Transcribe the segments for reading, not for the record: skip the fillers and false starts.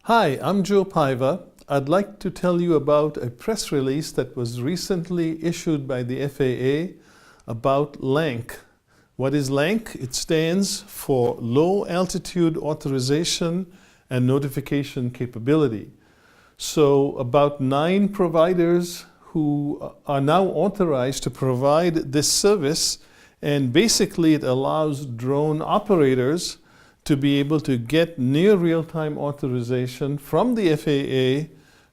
Hi, I'm Joe Paiva. I'd like to tell you about a press release that was recently issued by the FAA about LAANC. What is LAANC? It stands for Low Altitude Authorization and Notification Capability. So about 9 providers who are now authorized to provide this service, and basically it allows drone operators to be able to get near real-time authorization from the FAA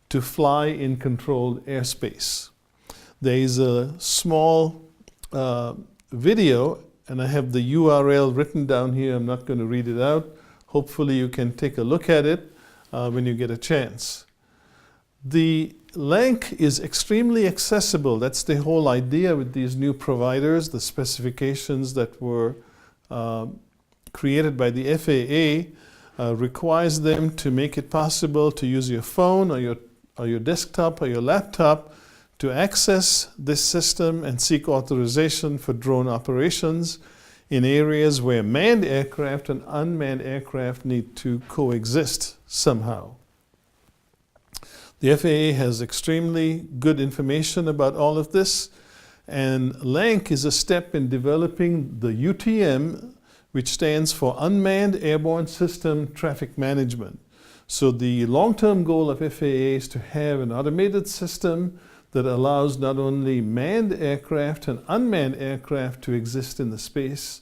to fly in controlled airspace. There is a small video, and I have the URL written down here. I'm not going to read it out. Hopefully you can take a look at it when you get a chance. The LAANC is extremely accessible. That's the whole idea with these new providers. The specifications that were created by the FAA requires them to make it possible to use your phone or your desktop or your laptop to access this system and seek authorization for drone operations in areas where manned aircraft and unmanned aircraft need to coexist somehow. The FAA has extremely good information about all of this, and LAANC is a step in developing the UTM, which stands for Unmanned Airborne System Traffic Management. So the long-term goal of FAA is to have an automated system that allows not only manned aircraft and unmanned aircraft to exist in the space,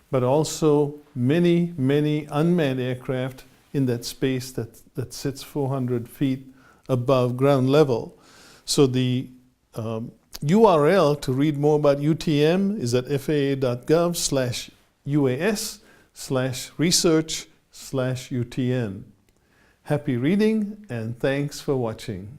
but also many, many unmanned aircraft in that space that sits 400 feet above ground level. So the URL to read more about UTM is at faa.gov/UAS/research/UTM. Happy reading, and thanks for watching.